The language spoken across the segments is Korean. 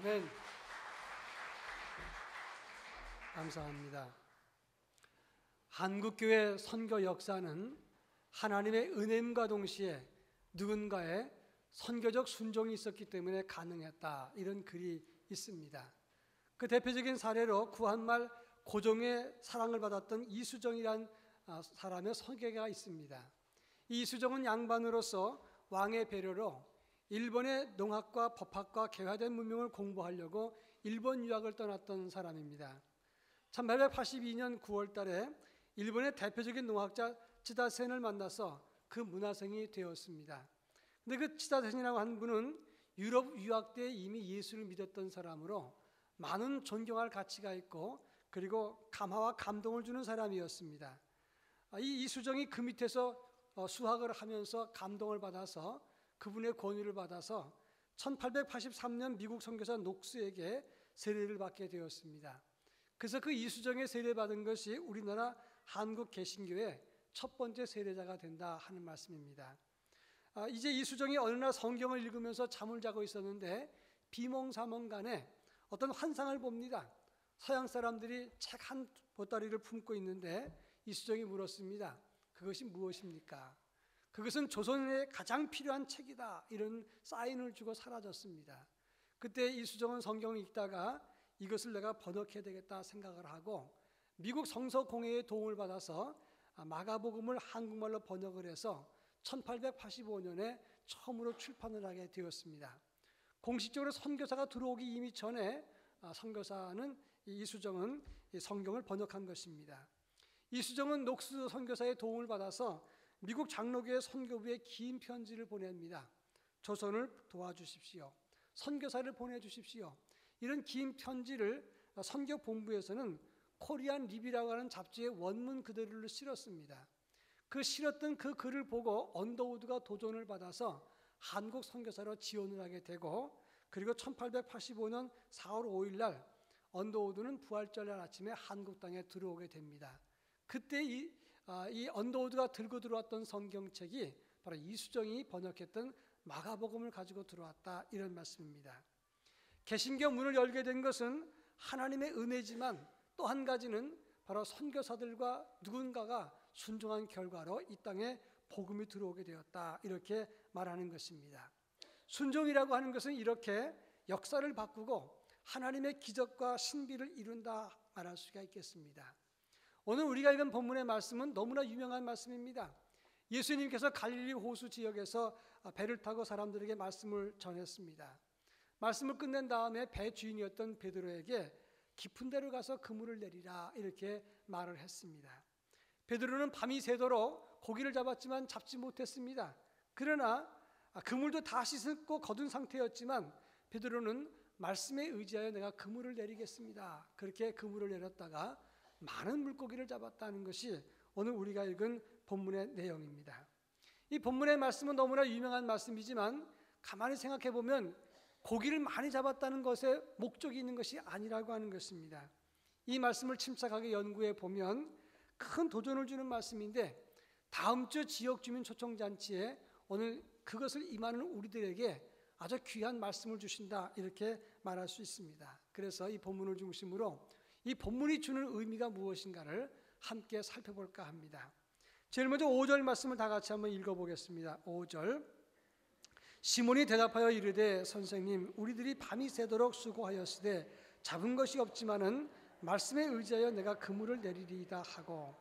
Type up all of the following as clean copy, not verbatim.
아멘. 감사합니다. 한국교회 선교 역사는 하나님의 은혜임과 동시에 누군가의 선교적 순종이 있었기 때문에 가능했다, 이런 글이 있습니다. 그 대표적인 사례로 구한말 고종의 사랑을 받았던 이수정이란 사람의 선교가 있습니다. 이 이수정은 양반으로서 왕의 배려로 일본의 농학과 법학과 개화된 문명을 공부하려고 일본 유학을 떠났던 사람입니다. 1882년 9월 달에 일본의 대표적인 농학자 치다센을 만나서 그 문화생이 되었습니다. 그런데 그 치다센이라고 한 분은 유럽 유학 때 이미 예수를 믿었던 사람으로 많은 존경할 가치가 있고, 그리고 감화와 감동을 주는 사람이었습니다. 이 이수정이 그 밑에서 수학을 하면서 감동을 받아서 그분의 권위를 받아서 1883년 미국 선교사 녹스에게 세례를 받게 되었습니다. 그래서 그 이수정의 세례받은 것이 우리나라 한국 개신교의 첫 번째 세례자가 된다 하는 말씀입니다. 이제 이수정이 어느 날 성경을 읽으면서 잠을 자고 있었는데 비몽사몽간에 어떤 환상을 봅니다. 서양 사람들이 책 한 보따리를 품고 있는데 이수정이 물었습니다. 그것이 무엇입니까? 그것은 조선에 가장 필요한 책이다, 이런 사인을 주고 사라졌습니다. 그때 이수정은 성경을 읽다가 이것을 내가 번역해야 되겠다 생각을 하고 미국 성서공회의 도움을 받아서 마가복음을 한국말로 번역을 해서 1885년에 처음으로 출판을 하게 되었습니다. 공식적으로 선교사가 들어오기 이미 전에 선교사는 이수정은 성경을 번역한 것입니다. 이수정은 녹스 선교사의 도움을 받아서 미국 장로교회 선교부에 긴 편지를 보냅니다. 조선을 도와주십시오, 선교사를 보내주십시오, 이런 긴 편지를 선교본부에서는 코리안 리비라고 하는 잡지의 원문 그대로를 실었습니다. 그 실었던 그 글을 보고 언더우드가 도전을 받아서 한국 선교사로 지원을 하게 되고, 그리고 1885년 4월 5일 날 언더우드는 부활절 날 아침에 한국 땅에 들어오게 됩니다. 그때 이 언더우드가 들고 들어왔던 성경책이 바로 이수정이 번역했던 마가복음을 가지고 들어왔다, 이런 말씀입니다. 개신교 문을 열게 된 것은 하나님의 은혜지만 또 한 가지는 바로 선교사들과 누군가가 순종한 결과로 이 땅에 복음이 들어오게 되었다, 이렇게 말하는 것입니다. 순종이라고 하는 것은 이렇게 역사를 바꾸고 하나님의 기적과 신비를 이룬다 말할 수가 있겠습니다. 오늘 우리가 읽은 본문의 말씀은 너무나 유명한 말씀입니다. 예수님께서 갈릴리 호수 지역에서 배를 타고 사람들에게 말씀을 전했습니다. 말씀을 끝낸 다음에 배 주인이었던 베드로에게 깊은 데로 가서 그물을 내리라, 이렇게 말을 했습니다. 베드로는 밤이 새도록 고기를 잡았지만 잡지 못했습니다. 그러나 그물도 다 씻고 거둔 상태였지만 베드로는 말씀에 의지하여 내가 그물을 내리겠습니다, 그렇게 그물을 내렸다가 많은 물고기를 잡았다는 것이 오늘 우리가 읽은 본문의 내용입니다. 이 본문의 말씀은 너무나 유명한 말씀이지만 가만히 생각해 보면 고기를 많이 잡았다는 것에 목적이 있는 것이 아니라고 하는 것입니다. 이 말씀을 침착하게 연구해 보면 큰 도전을 주는 말씀인데, 다음 주 지역주민 초청잔치에 오늘 그것을 임하는 우리들에게 아주 귀한 말씀을 주신다, 이렇게 말할 수 있습니다. 그래서 이 본문을 중심으로 이 본문이 주는 의미가 무엇인가를 함께 살펴볼까 합니다. 제일 먼저 5절 말씀을 다 같이 한번 읽어보겠습니다. 5절, 시몬이 대답하여 이르되 선생님, 우리들이 밤이 새도록 수고하였으되 잡은 것이 없지만은 말씀에 의지하여 내가 그물을 내리리이다 하고,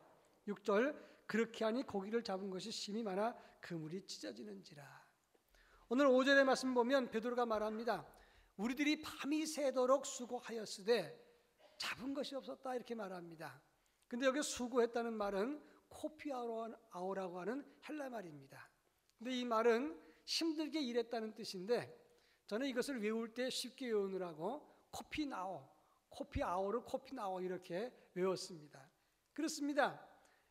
6절, 그렇게 하니 고기를 잡은 것이 심히 많아 그물이 찢어지는지라. 오늘 5절의 말씀 보면 베드로가 말합니다. 우리들이 밤이 새도록 수고하였으되 잡은 것이 없었다, 이렇게 말합니다. 근데 여기 수고했다는 말은 코피아오라고 하는 헬라 말입니다. 근데 이 말은 힘들게 일했다는 뜻인데, 저는 이것을 외울 때 쉽게 외우느라고 코피아오를 코피나오 이렇게 외웠습니다. 그렇습니다.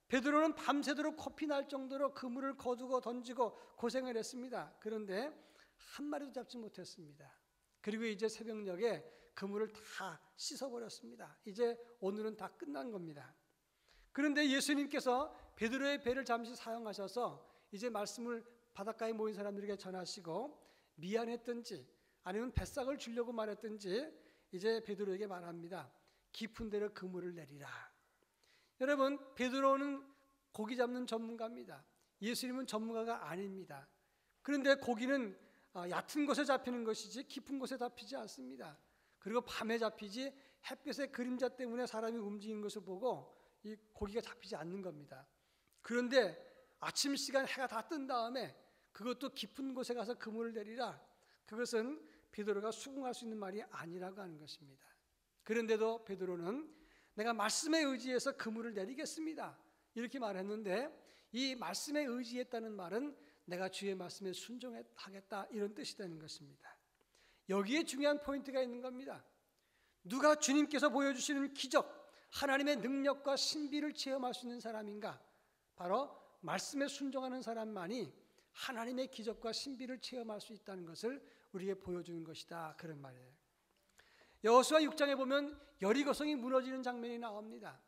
베드로는 밤새도록 코피 날 정도로 그물을 거두고 던지고 고생을 했습니다. 그런데 한 마리도 잡지 못했습니다. 그리고 이제 새벽녘에 그물을 다 씻어버렸습니다. 이제 오늘은 다 끝난 겁니다. 그런데 예수님께서 베드로의 배를 잠시 사용하셔서 이제 말씀을 바닷가에 모인 사람들에게 전하시고 미안했던지 아니면 뱃삭을 주려고 말했든지 이제 베드로에게 말합니다. 깊은 데로 그물을 내리라. 여러분, 베드로는 고기 잡는 전문가입니다. 예수님은 전문가가 아닙니다. 그런데 고기는 얕은 곳에 잡히는 것이지 깊은 곳에 잡히지 않습니다. 그리고 밤에 잡히지 햇빛의 그림자 때문에 사람이 움직이는 것을 보고 이 고기가 잡히지 않는 겁니다. 그런데 아침 시간 해가 다 뜬 다음에 그것도 깊은 곳에 가서 그물을 내리라. 그것은 베드로가 수긍할 수 있는 말이 아니라고 하는 것입니다. 그런데도 베드로는 내가 말씀에 의지해서 그물을 내리겠습니다. 이렇게 말했는데 이 말씀에 의지했다는 말은 내가 주의 말씀에 순종하겠다 이런 뜻이 되는 것입니다. 여기에 중요한 포인트가 있는 겁니다. 누가 주님께서 보여주시는 기적, 하나님의 능력과 신비를 체험할 수 있는 사람인가? 바로 말씀에 순종하는 사람만이 하나님의 기적과 신비를 체험할 수 있다는 것을 우리에게 보여주는 것이다, 그런 말이에요. 여호수아 6장에 보면 여리고성이 무너지는 장면이 나옵니다.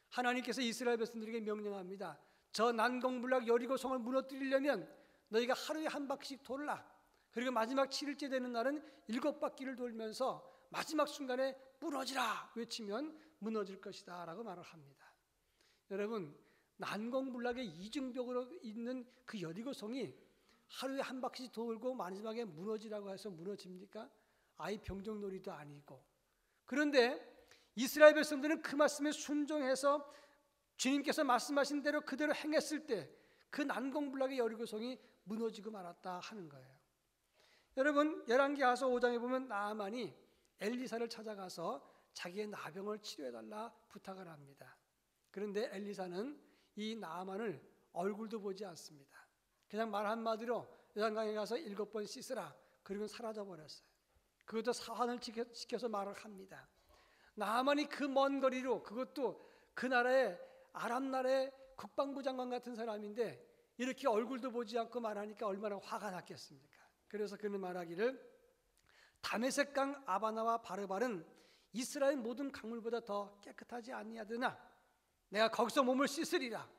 하나님께서 이스라엘 백성들에게 명령합니다. 저 난공불락 여리고성을 무너뜨리려면 너희가 하루에 한 바퀴씩 돌라. 그리고 마지막 7일째 되는 날은 7바퀴를 돌면서 마지막 순간에 무너지라 외치면 무너질 것이다 라고 말을 합니다. 여러분, 난공불락의 이중벽으로 있는 그 여리고성이 하루에 한 바퀴씩 돌고 마지막에 무너지라고 해서 무너집니까? 아이 병정놀이도 아니고. 그런데 이스라엘 백성들은 그 말씀에 순종해서 주님께서 말씀하신 대로 그대로 행했을 때 그 난공불락의 여리고성이 무너지고 말았다 하는 거예요. 여러분, 열왕기하서 5장에 보면 나아만이 엘리사를 찾아가서 자기의 나병을 치료해달라 부탁을 합니다. 그런데 엘리사는 이 나아만을 얼굴도 보지 않습니다. 그냥 말 한마디로 요단강에 가서 7번 씻으라. 그리고 사라져버렸어요. 그것도 사환을 시켜서 말을 합니다. 나아만이 그 먼 거리로, 그것도 그 나라의 아람 나라의 국방부 장관 같은 사람인데 이렇게 얼굴도 보지 않고 말하니까 얼마나 화가 났겠습니까? 그래서 그는 말하기를 다메섹강 아바나와 바르발은 이스라엘 모든 강물보다 더 깨끗하지 아니하드나 내가 거기서 몸을 씻으리라.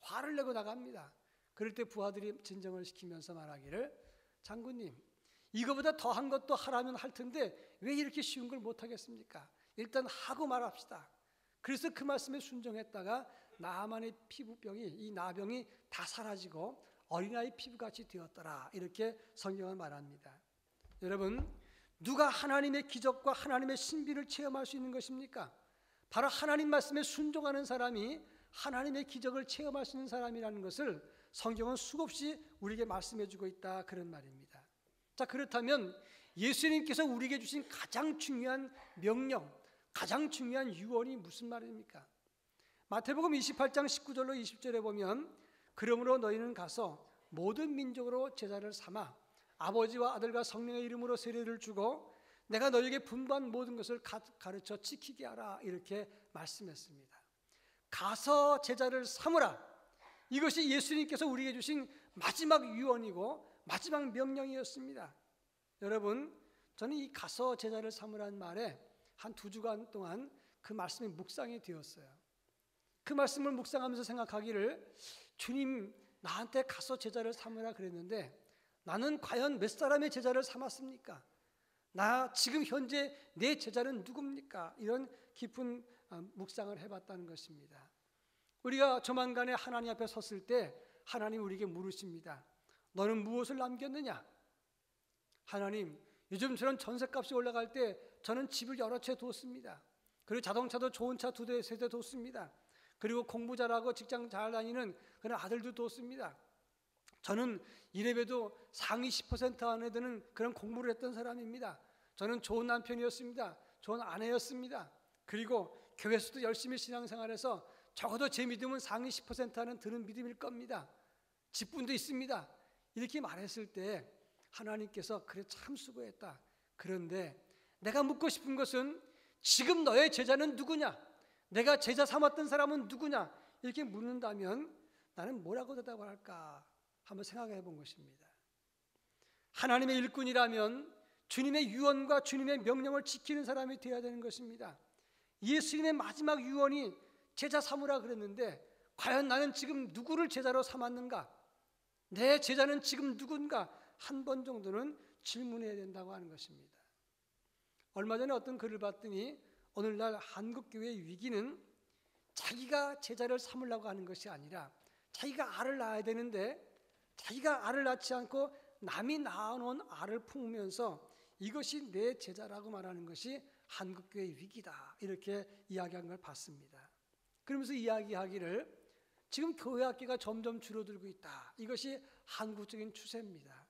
화를 내고 나갑니다. 그럴 때 부하들이 진정을 시키면서 말하기를 장군님, 이거보다 더한 것도 하라면 할 텐데 왜 이렇게 쉬운 걸 못하겠습니까? 일단 하고 말합시다. 그래서 그 말씀에 순종했다가 나아만의 피부병이, 이 나병이 다 사라지고 어린아이 피부같이 되었더라. 이렇게 성경은 말합니다. 여러분, 누가 하나님의 기적과 하나님의 신비를 체험할 수 있는 것입니까? 바로 하나님 말씀에 순종하는 사람이 하나님의 기적을 체험할 수 있는 사람이라는 것을 성경은 수없이 우리에게 말씀해 주고 있다, 그런 말입니다. 자, 그렇다면 예수님께서 우리에게 주신 가장 중요한 명령, 가장 중요한 유언이 무슨 말입니까? 마태복음 28장 19절로 20절에 보면 그러므로 너희는 가서 모든 민족으로 제자를 삼아 아버지와 아들과 성령의 이름으로 세례를 주고 내가 너희에게 분부한 모든 것을 가르쳐 지키게 하라. 이렇게 말씀했습니다. 가서 제자를 삼으라. 이것이 예수님께서 우리에게 주신 마지막 유언이고 마지막 명령이었습니다. 여러분, 저는 이 가서 제자를 삼으라는 말에 한 2주간 동안 그 말씀이 묵상이 되었어요. 그 말씀을 묵상하면서 생각하기를 주님, 나한테 가서 제자를 삼으라 그랬는데 나는 과연 몇 사람의 제자를 삼았습니까? 나 지금 현재 내 제자는 누굽니까? 이런 깊은 묵상을 해봤다는 것입니다. 우리가 조만간에 하나님 앞에 섰을 때 하나님 우리에게 물으십니다. 너는 무엇을 남겼느냐? 하나님, 요즘처럼 전셋값이 올라갈 때 저는 집을 여러 채 뒀습니다. 그리고 자동차도 좋은 차 2대, 3대 뒀습니다. 그리고 공부 잘하고 직장 잘 다니는 그런 아들도 뒀습니다. 저는 이래봬도 상위 10% 안에 드는 그런 공부를 했던 사람입니다. 저는 좋은 남편이었습니다. 좋은 아내였습니다. 그리고 교회에서도 열심히 신앙생활해서 적어도 제 믿음은 상위 10% 안에 드는 믿음일 겁니다. 직분도 있습니다. 이렇게 말했을 때 하나님께서 그래 참 수고했다. 그런데 내가 묻고 싶은 것은 지금 너의 제자는 누구냐? 내가 제자 삼았던 사람은 누구냐? 이렇게 묻는다면 나는 뭐라고 대답을 할까? 한번 생각해 본 것입니다. 하나님의 일꾼이라면 주님의 유언과 주님의 명령을 지키는 사람이 되어야 되는 것입니다. 예수님의 마지막 유언이 제자 삼으라 그랬는데 과연 나는 지금 누구를 제자로 삼았는가? 내 제자는 지금 누군가? 한 번 정도는 질문해야 된다고 하는 것입니다. 얼마 전에 어떤 글을 봤더니 오늘날 한국교회의 위기는 자기가 제자를 삼으려고 하는 것이 아니라 자기가 알을 낳아야 되는데 자기가 알을 낳지 않고 남이 낳아놓은 알을 품으면서 이것이 내 제자라고 말하는 것이 한국교회의 위기다, 이렇게 이야기한 걸 봤습니다. 그러면서 이야기하기를 지금 교회 학교가 점점 줄어들고 있다, 이것이 한국적인 추세입니다.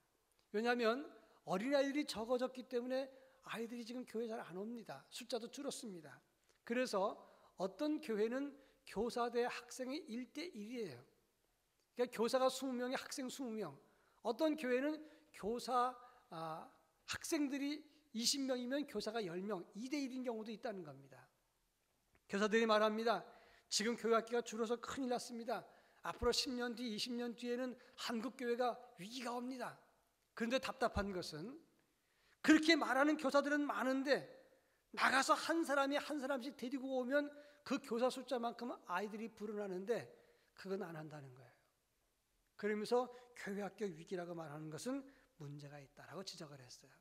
왜냐하면 어린아이들이 적어졌기 때문에 아이들이 지금 교회 잘 안 옵니다. 숫자도 줄었습니다. 그래서 어떤 교회는 교사 대 학생이 1대1이에요. 그러니까 교사가 20명에 학생 20명. 어떤 교회는 학생들이 20명이면 교사가 10명, 2대1인 경우도 있다는 겁니다. 교사들이 말합니다. 지금 교회 학교가 줄어서 큰일 났습니다. 앞으로 10년 뒤, 20년 뒤에는 한국교회가 위기가 옵니다. 그런데 답답한 것은 그렇게 말하는 교사들은 많은데 나가서 한 사람이 한 사람씩 데리고 오면 그 교사 숫자만큼 아이들이 불어나는데 그건 안 한다는 거예요. 그러면서 교회 학교 위기라고 말하는 것은 문제가 있다라고 지적을 했어요.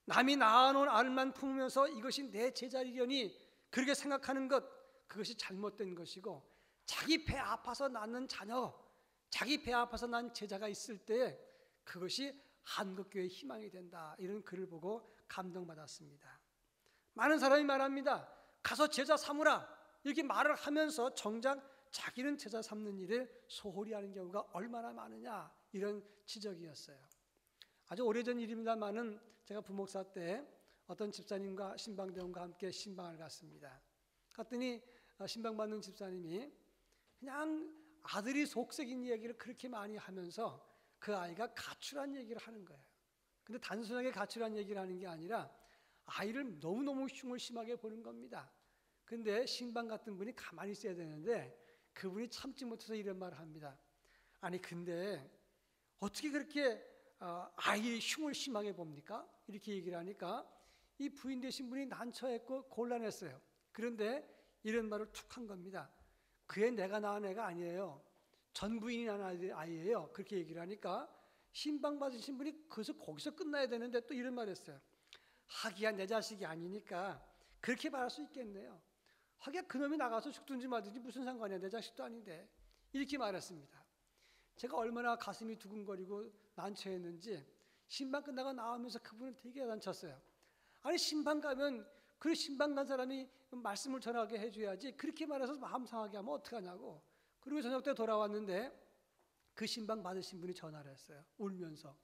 남이 낳아놓은 알만 품으면서 이것이 내 제자리려니 그렇게 생각하는 것, 그것이 잘못된 것이고, 자기 배 아파서 낳는 자녀, 자기 배 아파서 난 제자가 있을 때 그것이 한국교회의 희망이 된다, 이런 글을 보고 감동받았습니다. 많은 사람이 말합니다. 가서 제자 삼으라, 이렇게 말을 하면서 정작 자기는 제자 삼는 일을 소홀히 하는 경우가 얼마나 많으냐, 이런 지적이었어요. 아주 오래전 일입니다만은 제가 부목사 때 어떤 집사님과 신방대원과 함께 신방을 갔습니다. 갔더니 신방받는 집사님이 그냥 아들이 속썩인 얘기를 그렇게 많이 하면서 그 아이가 가출한 얘기를 하는 거예요. 근데 단순하게 가출한 얘기를 하는 게 아니라 아이를 너무너무 흉을 심하게 보는 겁니다. 근데 신방 같은 분이 가만히 있어야 되는데 그분이 참지 못해서 이런 말을 합니다. 아니 근데 어떻게 그렇게 아이의 흉을 심하게 봅니까? 이렇게 얘기를 하니까 이 부인 되신 분이 난처했고 곤란했어요. 그런데 이런 말을 툭 한 겁니다. 그애 내가 낳은 애가 아니에요. 전 부인이 낳은 아이예요. 그렇게 얘기를 하니까 신방 받으신 분이 거기서 끝나야 되는데 또 이런 말을 했어요. 하기야 내 자식이 아니니까 그렇게 말할 수 있겠네요. 하기야 그놈이 나가서 죽든지 말든지 무슨 상관이야, 내 자식도 아닌데, 이렇게 말했습니다. 제가 얼마나 가슴이 두근거리고 난처했는지 신방 끝나고 나오면서 그분은 되게 난쳤어요. 아니 신방 가면 그 신방 간 사람이 말씀을 전하게 해줘야지 그렇게 말해서 마음 상하게 하면 어떡하냐고. 그리고 저녁 때 돌아왔는데 그 신방 받으신 분이 전화를 했어요. 울면서.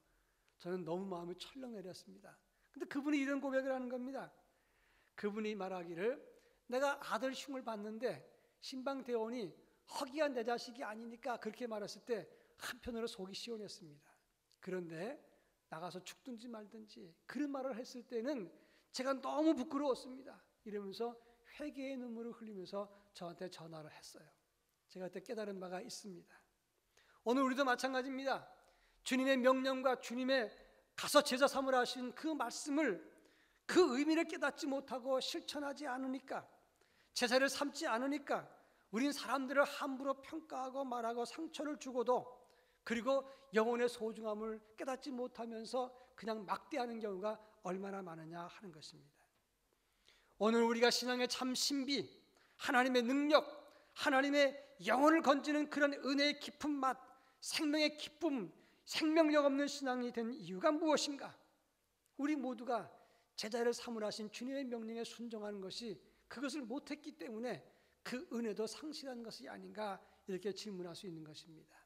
저는 너무 마음이 철렁 내렸습니다. 근데 그분이 이런 고백을 하는 겁니다. 그분이 말하기를 내가 아들 흉을 봤는데 신방 대원이 허기한 내 자식이 아니니까 그렇게 말했을 때 한편으로 속이 시원했습니다. 그런데 나가서 죽든지 말든지 그런 말을 했을 때는 제가 너무 부끄러웠습니다. 이러면서 회개의 눈물을 흘리면서 저한테 전화를 했어요. 제가 그때 깨달은 바가 있습니다. 오늘 우리도 마찬가지입니다. 주님의 명령과 주님의 가서 제자 삼으라 하신 그 말씀을, 그 의미를 깨닫지 못하고 실천하지 않으니까, 제자를 삼지 않으니까 우린 사람들을 함부로 평가하고 말하고 상처를 주고도, 그리고 영혼의 소중함을 깨닫지 못하면서 그냥 막대하는 경우가 얼마나 많으냐 하는 것입니다. 오늘 우리가 신앙의 참 신비, 하나님의 능력, 하나님의 영혼을 건지는 그런 은혜의 깊은 맛, 생명의 기쁨, 생명력 없는 신앙이 된 이유가 무엇인가? 우리 모두가 제자를 삼으라 하신 주님의 명령에 순종하는 것이, 그것을 못했기 때문에 그 은혜도 상실한 것이 아닌가, 이렇게 질문할 수 있는 것입니다.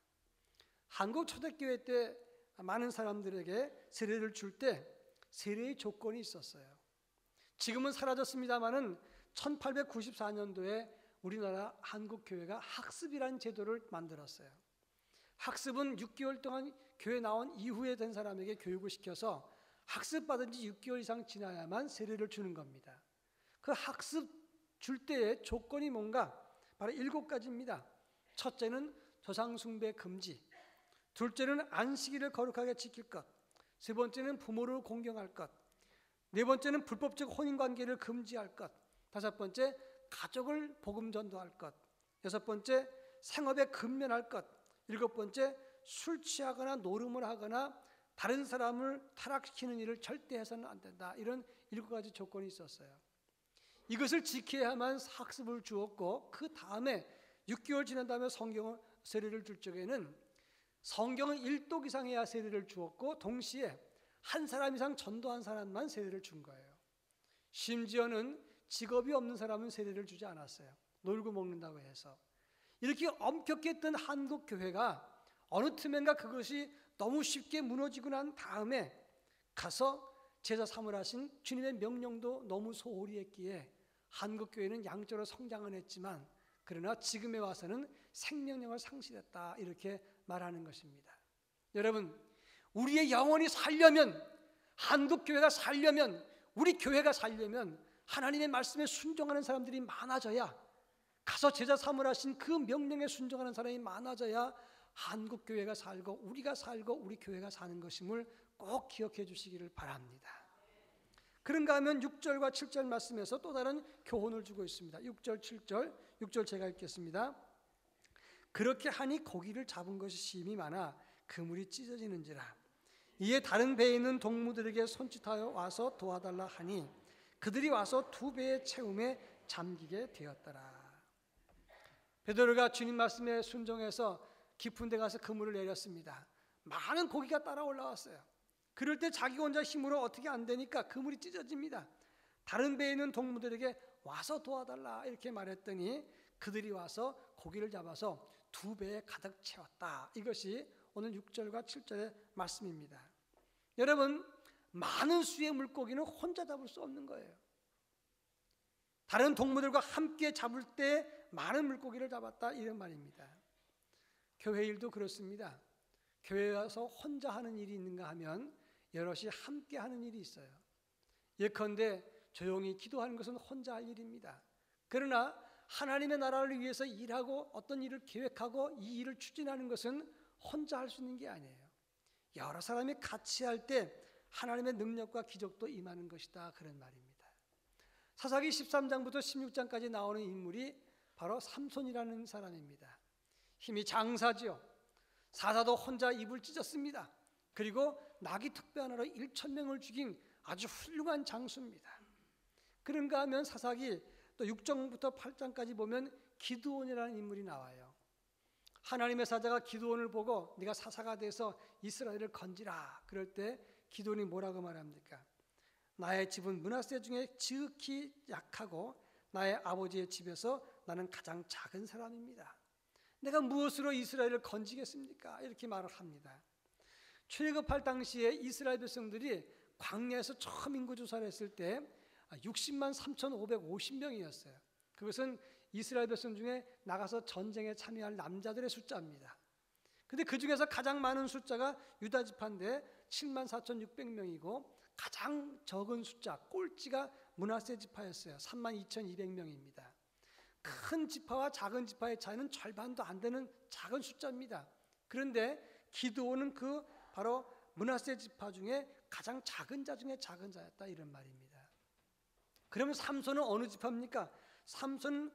한국 초대교회 때 많은 사람들에게 세례를 줄 때 세례의 조건이 있었어요. 지금은 사라졌습니다마는 1894년도에 우리나라 한국교회가 학습이라는 제도를 만들었어요. 학습은 6개월 동안 교회 나온 이후에 된 사람에게 교육을 시켜서 학습받은 지 6개월 이상 지나야만 세례를 주는 겁니다. 그 학습 줄 때의 조건이 뭔가? 바로 7가지입니다. 첫째는 조상숭배 금지, 둘째는 안식일을 거룩하게 지킬 것, 세 번째는 부모를 공경할 것, 네 번째는 불법적 혼인관계를 금지할 것, 다섯 번째 가족을 복음 전도할 것, 여섯 번째 생업에 근면할 것, 일곱 번째 술 취하거나 노름을 하거나 다른 사람을 타락시키는 일을 절대 해서는 안 된다. 이런 7가지 조건이 있었어요. 이것을 지켜야만 학습을 주었고, 그 다음에 6개월 지난 다음에 성경을 세례를 줄 적에는 성경은 1독 이상 해야 세례를 주었고, 동시에 한 사람 이상 전도한 사람만 세례를 준 거예요. 심지어는 직업이 없는 사람은 세례를 주지 않았어요. 놀고 먹는다고 해서. 이렇게 엄격히 했던 한국 교회가 어느 틈엔가 그것이 너무 쉽게 무너지고 난 다음에 가서 제자 삼으라 하신 주님의 명령도 너무 소홀히 했기에 한국 교회는 양적으로 성장은 했지만, 그러나 지금에 와서는 생명력을 상실했다, 이렇게 말하는 것입니다. 여러분, 우리의 영혼이 살려면, 한국 교회가 살려면, 우리 교회가 살려면 하나님의 말씀에 순종하는 사람들이 많아져야, 가서 제자 삼으라 하신 그 명령에 순종하는 사람이 많아져야 한국 교회가 살고 우리가 살고 우리 교회가 사는 것임을 꼭 기억해 주시기를 바랍니다. 그런가 하면 6절과 7절 말씀에서 또 다른 교훈을 주고 있습니다. 6절 7절, 6절 제가 읽겠습니다. 그렇게 하니 고기를 잡은 것이 심히 많아 그물이 찢어지는지라. 이에 다른 배에 있는 동무들에게 손짓하여 와서 도와달라 하니 그들이 와서 2배의 채움에 잠기게 되었더라. 베드로가 주님 말씀에 순종해서 깊은 데 가서 그물을 내렸습니다. 많은 고기가 따라 올라왔어요. 그럴 때 자기 혼자 힘으로 어떻게 안 되니까 그물이 찢어집니다. 다른 배에 있는 동무들에게 와서 도와달라 이렇게 말했더니 그들이 와서 고기를 잡아서 2배에 가득 채웠다. 이것이 오늘 6절과 7절의 말씀입니다. 여러분, 많은 수의 물고기는 혼자 잡을 수 없는 거예요. 다른 동무들과 함께 잡을 때 많은 물고기를 잡았다, 이런 말입니다. 교회 일도 그렇습니다. 교회에 와서 혼자 하는 일이 있는가 하면 여럿이 함께 하는 일이 있어요. 예컨대 조용히 기도하는 것은 혼자 할 일입니다. 그러나 하나님의 나라를 위해서 일하고 어떤 일을 계획하고 이 일을 추진하는 것은 혼자 할 수 있는 게 아니에요. 여러 사람이 같이 할 때 하나님의 능력과 기적도 임하는 것이다, 그런 말입니다. 사사기 13장부터 16장까지 나오는 인물이 바로 삼손이라는 사람입니다. 힘이 장사지요. 사사도 혼자 입을 찢었습니다. 그리고 나귀 특배 하나로 1,000명을 죽인 아주 훌륭한 장수입니다. 그런가 하면 사사기 또 6장부터 8장까지 보면 기드온이라는 인물이 나와요. 하나님의 사자가 기드온을 보고 네가 사사가 돼서 이스라엘을 건지라. 그럴 때 기드온이 뭐라고 말합니까? 나의 집은 므낫세 중에 지극히 약하고 나의 아버지의 집에서 나는 가장 작은 사람입니다. 내가 무엇으로 이스라엘을 건지겠습니까? 이렇게 말을 합니다. 출애굽할 당시에 이스라엘 백성들이 광야에서 처음 인구조사를 했을 때 60만 3,550명이었어요. 그것은 이스라엘 백성 중에 나가서 전쟁에 참여할 남자들의 숫자입니다. 그런데 그 중에서 가장 많은 숫자가 유다 지파인데 7만 4,600명이고 가장 적은 숫자, 꼴찌가 므낫세 지파였어요. 3만 2,200명입니다. 큰 지파와 작은 지파의 차이는 절반도 안 되는 작은 숫자입니다. 그런데 기드온은 그 바로 므낫세 지파 중에 가장 작은 자 중에 작은 자였다, 이런 말입니다. 그러면 삼손은 어느 지파입니까? 삼손은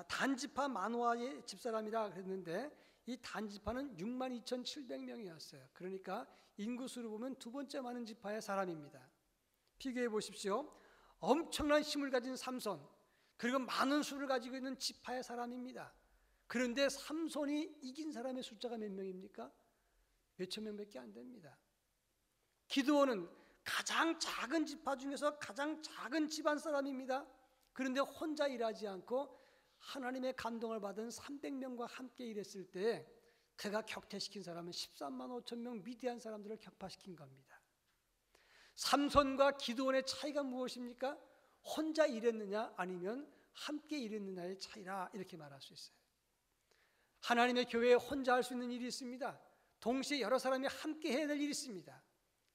단지파 마노아의 집사람이라 그랬는데 이 단지파는 6만 2,700명이었어요. 그러니까 인구수로 보면 두 번째 많은 지파의 사람입니다. 비교해 보십시오. 엄청난 힘을 가진 삼손, 그리고 많은 수를 가지고 있는 지파의 사람입니다. 그런데 삼손이 이긴 사람의 숫자가 몇 명입니까? 몇천 명밖에 안 됩니다. 기드온은 가장 작은 지파 중에서 가장 작은 집안 사람입니다. 그런데 혼자 일하지 않고 하나님의 감동을 받은 300명과 함께 일했을 때 그가 격퇴시킨 사람은 13만 5천 명 미디안 사람들을 격파시킨 겁니다. 삼손과 기드온의 차이가 무엇입니까? 혼자 일했느냐 아니면 함께 일했느냐의 차이라, 이렇게 말할 수 있어요. 하나님의 교회에 혼자 할 수 있는 일이 있습니다. 동시에 여러 사람이 함께 해야 될 일이 있습니다.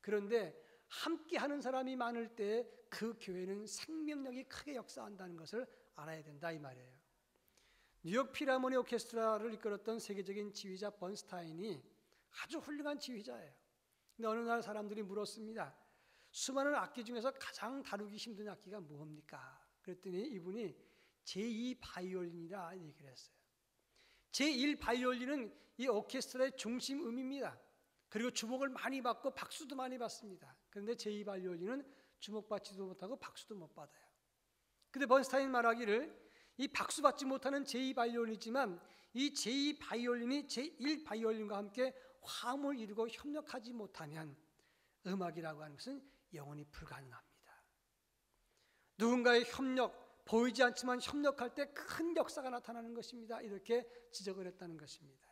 그런데 함께 하는 사람이 많을 때 그 교회는 생명력이 크게 역사한다는 것을 알아야 된다, 이 말이에요. 뉴욕 필하모니 오케스트라를 이끌었던 세계적인 지휘자 번스타인이 아주 훌륭한 지휘자예요. 근데 어느 날 사람들이 물었습니다. 수많은 악기 중에서 가장 다루기 힘든 악기가 뭡니까? 그랬더니 이분이 제2 바이올린이라 얘기를 했어요. 제1 바이올린은 이 오케스트라의 중심음입니다. 그리고 주목을 많이 받고 박수도 많이 받습니다. 그런데 제2바이올린은 주목받지도 못하고 박수도 못 받아요. 근데 번스타인 말하기를 이 박수받지 못하는 제2바이올린이지만 이 제2바이올린이 제1바이올린과 함께 화음을 이루고 협력하지 못하면 음악이라고 하는 것은 영원히 불가능합니다. 누군가의 협력, 보이지 않지만 협력할 때 큰 역사가 나타나는 것입니다. 이렇게 지적을 했다는 것입니다.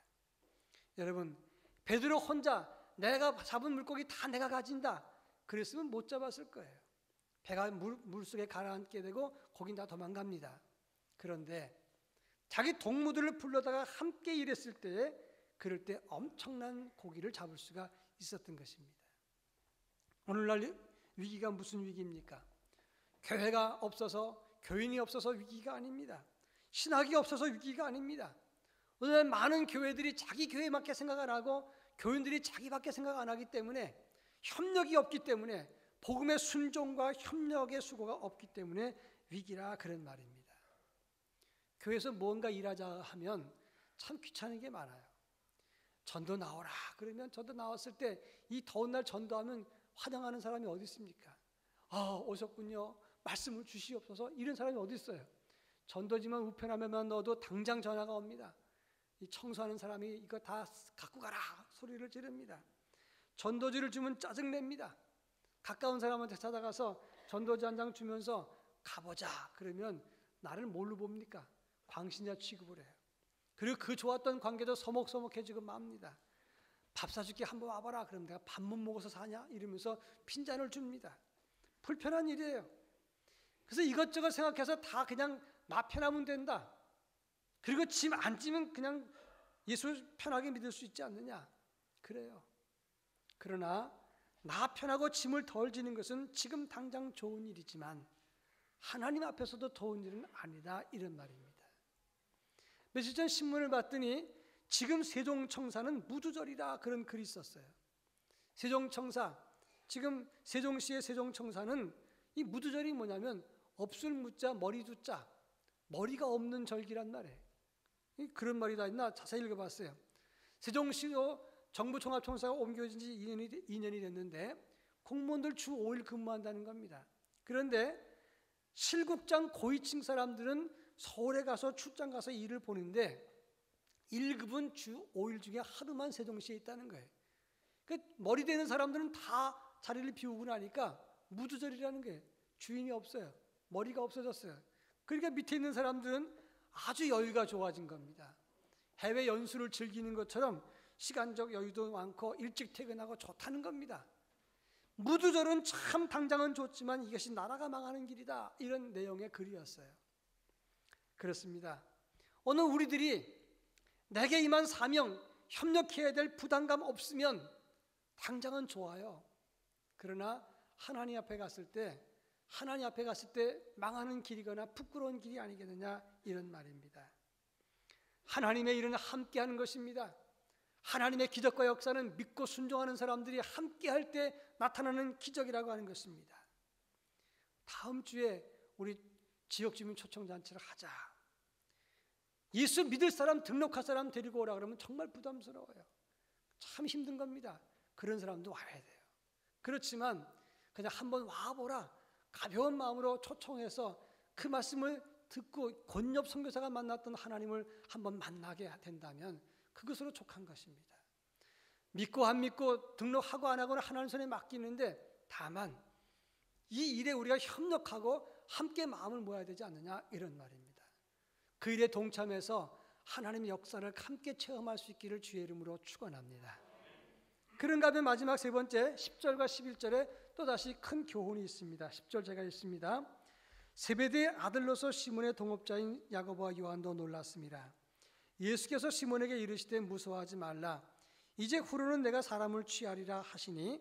여러분, 베드로 혼자 내가 잡은 물고기 다 내가 가진다 그랬으면 못 잡았을 거예요. 배가 물속에 가라앉게 되고 거긴 다 도망갑니다. 그런데 자기 동무들을 불러다가 함께 일했을 때에 그럴 때 엄청난 고기를 잡을 수가 있었던 것입니다. 오늘날 위기가 무슨 위기입니까? 교회가 없어서, 교인이 없어서 위기가 아닙니다. 신학이 없어서 위기가 아닙니다. 오늘 많은 교회들이 자기 교회밖에 생각 안 하고 교인들이 자기밖에 생각 안 하기 때문에, 협력이 없기 때문에, 복음의 순종과 협력의 수고가 없기 때문에 위기라 그런 말입니다. 교회에서 뭔가 일하자 하면 참 귀찮은 게 많아요. 전도 나오라 그러면 전도 나왔을 때 이 더운 날 전도하면 환영하는 사람이 어디 있습니까? 오셨군요. 말씀을 주시옵소서. 이런 사람이 어디 있어요? 전도지만 우편함에만 넣어도 당장 전화가 옵니다. 이 청소하는 사람이 이거 다 갖고 가라 소리를 지릅니다. 전도지를 주면 짜증냅니다. 가까운 사람한테 찾아가서 전도지 한 장 주면서 가보자 그러면 나를 뭘로 봅니까? 광신자 취급을 해요. 그리고 그 좋았던 관계도 서먹서먹해지고 맙니다. 밥 사줄게 한번 와봐라 그러면 내가 밥 못 먹어서 사냐? 이러면서 핀잔을 줍니다. 불편한 일이에요. 그래서 이것저것 생각해서 다 그냥 나 편하면 된다. 그리고 짐 안 지면 그냥 예수 편하게 믿을 수 있지 않느냐? 그래요. 그러나 나 편하고 짐을 덜 지는 것은 지금 당장 좋은 일이지만 하나님 앞에서도 좋은 일은 아니다 이런 말입니다. 며칠 전 신문을 봤더니 지금 세종청사는 무두절이다 그런 글이 있었어요. 세종청사, 지금 세종시의 세종청사는 이 무두절이 뭐냐면 없을 무자 머리두자, 머리가 없는 절기란 말이에요. 그런 말이 다 있나 자세히 읽어봤어요. 세종시로 정부종합청사가 옮겨진 지 2년이 됐는데 공무원들 주 5일 근무한다는 겁니다. 그런데 실국장 고위층 사람들은 서울에 가서 출장 가서 일을 보는데 1급은 주 5일 중에 하루만 세종시에 있다는 거예요. 그러니까 머리 되는 사람들은 다 자리를 비우고 나니까 무두절이라는 거예요. 주인이 없어요. 머리가 없어졌어요. 그러니까 밑에 있는 사람들은 아주 여유가 좋아진 겁니다. 해외 연수를 즐기는 것처럼 시간적 여유도 많고 일찍 퇴근하고 좋다는 겁니다. 무두절은 참 당장은 좋지만 이것이 나라가 망하는 길이다 이런 내용의 글이었어요. 그렇습니다. 오늘 우리들이 내게 임한 사명, 협력해야 될 부담감 없으면 당장은 좋아요. 그러나 하나님 앞에 갔을 때 망하는 길이거나 부끄러운 길이 아니겠느냐 이런 말입니다. 하나님의 일은 함께하는 것입니다. 하나님의 기적과 역사는 믿고 순종하는 사람들이 함께할 때 나타나는 기적이라고 하는 것입니다. 다음 주에 우리 지역주민 초청잔치를 하자. 예수 믿을 사람, 등록할 사람 데리고 오라 그러면 정말 부담스러워요. 참 힘든 겁니다. 그런 사람도 와야 돼요. 그렇지만 그냥 한번 와보라. 가벼운 마음으로 초청해서 그 말씀을 듣고 권엽 선교사가 만났던 하나님을 한번 만나게 된다면 그것으로 족한 것입니다. 믿고 안 믿고 등록하고 안 하고는 하나님 손에 맡기는데 다만 이 일에 우리가 협력하고 함께 마음을 모아야 되지 않느냐 이런 말입니다. 그 일에 동참해서 하나님의 역사를 함께 체험할 수 있기를 주의 이름으로 축원합니다. 그런가 하면 마지막 세 번째 10절과 11절에 또다시 큰 교훈이 있습니다. 10절 제가 읽습니다. 세베대의 아들로서 시몬의 동업자인 야고보와 요한도 놀랐습니다. 예수께서 시몬에게 이르시되 무서워하지 말라. 이제 후로는 내가 사람을 취하리라 하시니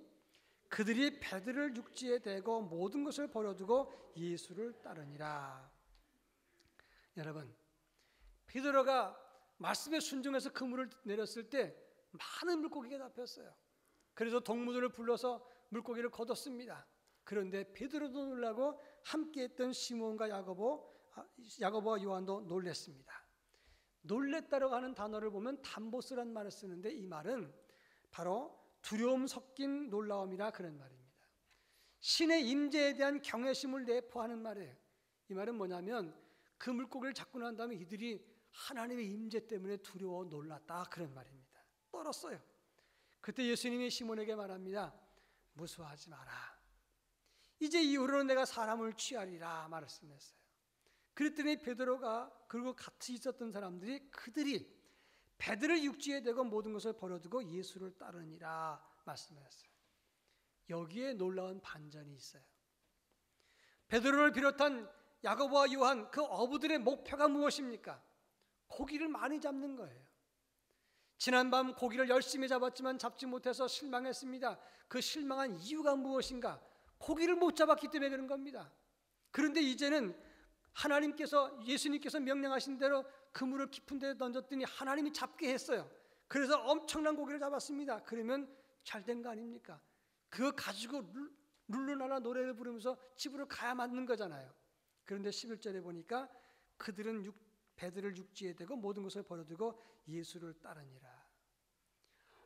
그들이 배들을 육지에 대고 모든 것을 버려두고 예수를 따르니라. 여러분, 베드로가 말씀에 순종해서 그물을 내렸을 때 많은 물고기가 잡혔어요. 그래서 동무들을 불러서 물고기를 거뒀습니다. 그런데 베드로도 놀라고 함께했던 시몬과 야고보와 요한도 놀랬습니다. 놀랬다라고 하는 단어를 보면 담보스란 말을 쓰는데 이 말은 바로 두려움 섞인 놀라움이라 그런 말입니다. 신의 임재에 대한 경외심을 내포하는 말이에요. 이 말은 뭐냐면 그 물고기를 잡고 난 다음에 이들이 하나님의 임재 때문에 두려워 놀랐다 그런 말입니다. 떨었어요. 그때 예수님이 시몬에게 말합니다. 무서워하지 마라. 이제 이후로는 내가 사람을 취하리라 말씀했어요. 그랬더니 베드로가 그리고 같이 있었던 사람들이 그들이 배들을 육지에 대고 모든 것을 버려두고 예수를 따르니라 말씀했어요. 여기에 놀라운 반전이 있어요. 베드로를 비롯한 야고보와 요한 그 어부들의 목표가 무엇입니까? 고기를 많이 잡는 거예요. 지난밤 고기를 열심히 잡았지만 잡지 못해서 실망했습니다. 그 실망한 이유가 무엇인가? 고기를 못 잡았기 때문에 그런 겁니다. 그런데 이제는 예수님께서 명령하신 대로 그물을 깊은 데에 던졌더니 하나님이 잡게 했어요. 그래서 엄청난 고기를 잡았습니다. 그러면 잘 된 거 아닙니까? 그거 가지고 룰루나라 노래를 부르면서 집으로 가야 맞는 거잖아요. 그런데 11절에 보니까 그들은 배들을 육지에 대고 모든 것을 버려두고 예수를 따르니라.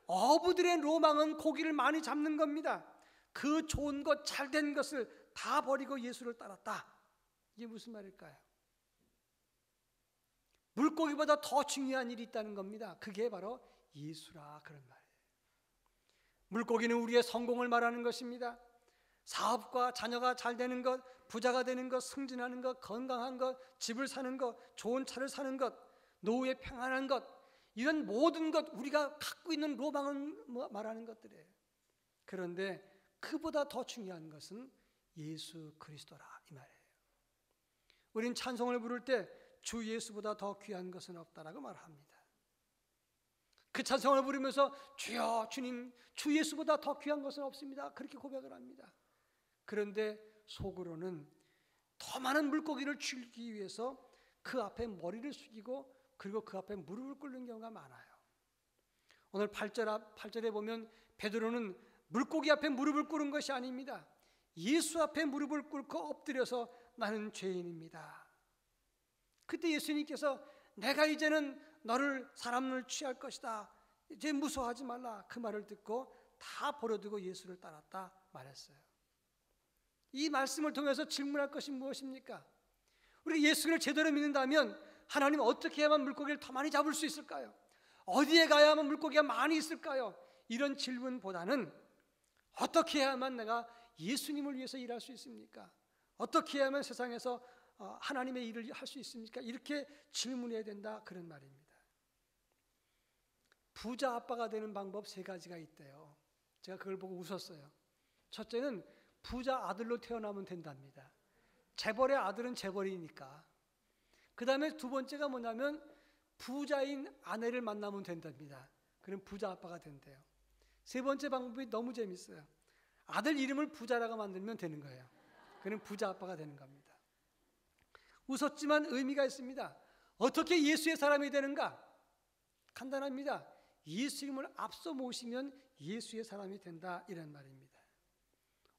어부들의 로망은 고기를 많이 잡는 겁니다. 그 좋은 것, 잘된 것을 다 버리고 예수를 따랐다. 이게 무슨 말일까요? 물고기보다 더 중요한 일이 있다는 겁니다. 그게 바로 예수라 그런 말이에요. 물고기는 우리의 성공을 말하는 것입니다. 사업과 자녀가 잘 되는 것, 부자가 되는 것, 승진하는 것, 건강한 것, 집을 사는 것, 좋은 차를 사는 것, 노후에 평안한 것, 이런 모든 것 우리가 갖고 있는 로망을 말하는 것들이에요. 그런데 그보다 더 중요한 것은 예수 그리스도라 이 말이에요. 우린 찬송을 부를 때 주 예수보다 더 귀한 것은 없다라고 말합니다. 그 찬송을 부르면서 주여 주님 주 예수보다 더 귀한 것은 없습니다. 그렇게 고백을 합니다. 그런데 속으로는 더 많은 물고기를 줄이기 위해서 그 앞에 머리를 숙이고 그리고 그 앞에 무릎을 꿇는 경우가 많아요. 오늘 8절에 보면 베드로는 물고기 앞에 무릎을 꿇은 것이 아닙니다. 예수 앞에 무릎을 꿇고 엎드려서 나는 죄인입니다. 그때 예수님께서 내가 이제는 너를 사람을 취할 것이다. 이제 무서워하지 말라. 그 말을 듣고 다 버려두고 예수를 따랐다 말했어요. 이 말씀을 통해서 질문할 것이 무엇입니까? 우리가 예수를 제대로 믿는다면 하나님 어떻게 해야만 물고기를 더 많이 잡을 수 있을까요? 어디에 가야만 물고기가 많이 있을까요? 이런 질문보다는 어떻게 해야만 내가 예수님을 위해서 일할 수 있습니까? 어떻게 해야만 세상에서 하나님의 일을 할 수 있습니까? 이렇게 질문해야 된다 그런 말입니다. 부자 아빠가 되는 방법 3가지가 있대요. 제가 그걸 보고 웃었어요. 첫째는 부자 아들로 태어나면 된답니다. 재벌의 아들은 재벌이니까. 그 다음에 2번째가 뭐냐면 부자인 아내를 만나면 된답니다. 그럼 부자 아빠가 된대요. 3번째 방법이 너무 재밌어요. 아들 이름을 부자라고 만들면 되는 거예요. 그럼 부자 아빠가 되는 겁니다. 웃었지만 의미가 있습니다. 어떻게 예수의 사람이 되는가? 간단합니다. 예수님을 앞서 모시면 예수의 사람이 된다 이런 말입니다.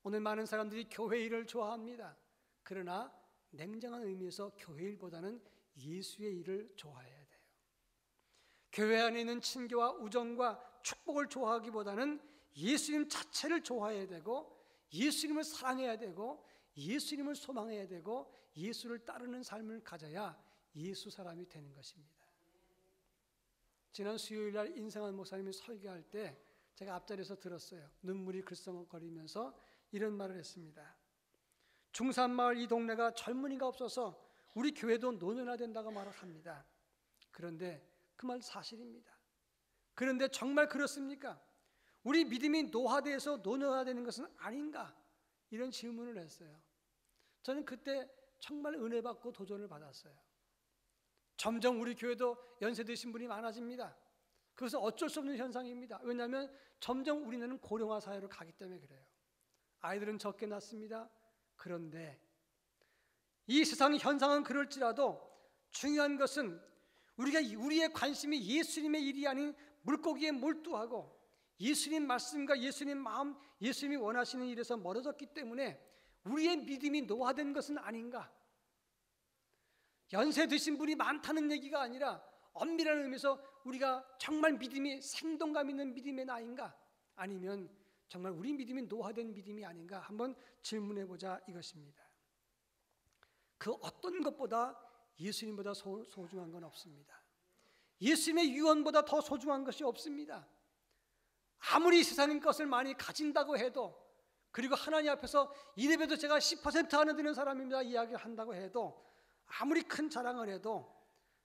오늘 많은 사람들이 교회 일을 좋아합니다. 그러나 냉정한 의미에서 교회 일보다는 예수의 일을 좋아해야 돼요. 교회 안에 있는 친교와 우정과 축복을 좋아하기보다는 예수님 자체를 좋아해야 되고 예수님을 사랑해야 되고 예수님을 소망해야 되고 예수를 따르는 삶을 가져야 예수 사람이 되는 것입니다. 지난 수요일 날 인상한 목사님이 설교할 때 제가 앞자리에서 들었어요. 눈물이 글썽거리면서 이런 말을 했습니다. 중산마을 이 동네가 젊은이가 없어서 우리 교회도 노년화된다고 말을 합니다. 그런데 그 말 사실입니다. 그런데 정말 그렇습니까? 우리 믿음이 노화돼서 노년화되는 것은 아닌가? 이런 질문을 했어요. 저는 그때 정말 은혜 받고 도전을 받았어요. 점점 우리 교회도 연세 드신 분이 많아집니다. 그것은 어쩔 수 없는 현상입니다. 왜냐하면 점점 우리는 고령화 사회로 가기 때문에 그래요. 아이들은 적게 낳습니다. 그런데 이 세상 현상은 그럴지라도 중요한 것은 우리의 관심이 예수님의 일이 아닌 물고기에 몰두하고 예수님 말씀과 예수님 마음, 예수님이 원하시는 일에서 멀어졌기 때문에 우리의 믿음이 노화된 것은 아닌가? 연세 드신 분이 많다는 얘기가 아니라 엄밀한 의미에서 우리가 정말 믿음이 생동감 있는 믿음의 나이인가? 아니면 정말 우리 믿음이 노화된 믿음이 아닌가 한번 질문해 보자 이것입니다. 그 어떤 것보다 예수님보다 소중한 건 없습니다. 예수님의 유언보다 더 소중한 것이 없습니다. 아무리 세상의 것을 많이 가진다고 해도, 그리고 하나님 앞에서 이래봬도 제가 10% 하나 되는 사람입니다 이야기를 한다고 해도, 아무리 큰 자랑을 해도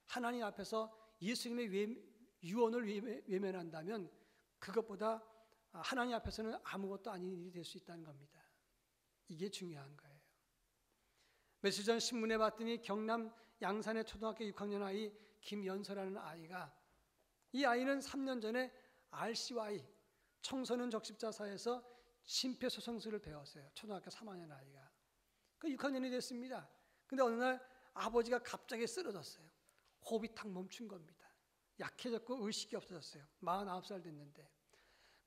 하나님 앞에서 예수님의 유언을 외면한다면 그것보다 하나님 앞에서는 아무것도 아닌 일이 될 수 있다는 겁니다. 이게 중요한 거예요. 며칠 전 신문에 봤더니 경남 양산의 초등학교 6학년 아이 김연서라는 아이가, 이 아이는 3년 전에 RCY 청소년 적십자사에서 심폐소생술을 배웠어요. 초등학교 3학년 아이가. 그 6학년이 됐습니다. 근데 어느 날 아버지가 갑자기 쓰러졌어요. 호흡이 탁 멈춘 겁니다. 약해졌고 의식이 없어졌어요. 49살 됐는데.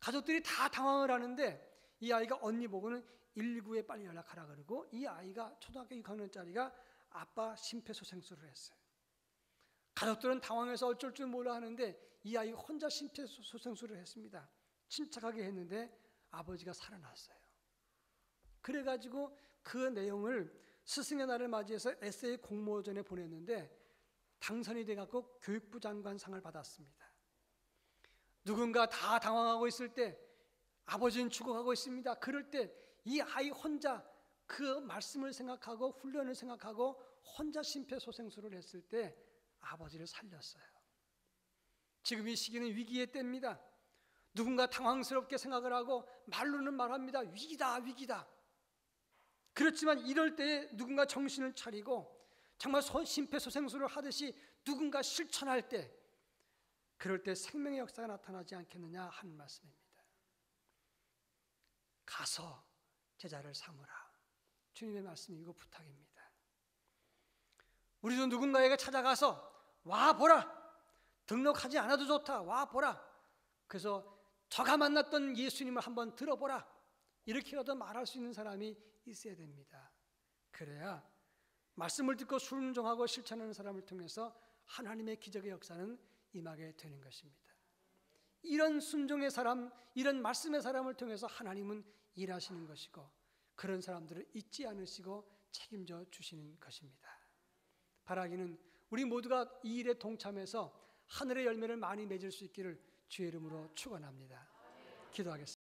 가족들이 다 당황을 하는데 이 아이가 언니 보고는 119에 빨리 연락하라 그러고, 이 아이가 초등학교 6학년짜리가 아빠 심폐소생술을 했어요. 가족들은 당황해서 어쩔 줄 몰라 하는데 이 아이가 혼자 심폐소생술을 했습니다. 침착하게 했는데 아버지가 살아났어요. 그래가지고 그 내용을 스승의 날을 맞이해서 에세이 공모전에 보냈는데 당선이 돼갖고 교육부 장관상을 받았습니다. 누군가 다 당황하고 있을 때, 아버지는 죽어가고 있습니다. 그럴 때 이 아이 혼자 그 말씀을 생각하고 훈련을 생각하고 혼자 심폐소생술을 했을 때 아버지를 살렸어요. 지금 이 시기는 위기의 때입니다. 누군가 당황스럽게 생각을 하고 말로는 말합니다. 위기다, 위기다. 그렇지만 이럴 때에 누군가 정신을 차리고 정말 심폐소생술을 하듯이 누군가 실천할 때, 그럴 때 생명의 역사가 나타나지 않겠느냐 하는 말씀입니다. 가서 제자를 삼으라. 주님의 말씀이고 부탁입니다. 우리도 누군가에게 찾아가서 와보라. 등록하지 않아도 좋다. 와보라. 그래서 저가 만났던 예수님을 한번 들어보라. 이렇게라도 말할 수 있는 사람이 있어야 됩니다. 그래야 말씀을 듣고 순종하고 실천하는 사람을 통해서 하나님의 기적의 역사는 임하게 되는 것입니다. 이런 순종의 사람, 이런 말씀의 사람을 통해서 하나님은 일하시는 것이고, 그런 사람들을 잊지 않으시고 책임져 주시는 것입니다. 바라기는 우리 모두가 이 일에 동참해서 하늘의 열매를 많이 맺을 수 있기를 주의 이름으로 축원합니다. 기도하겠습니다.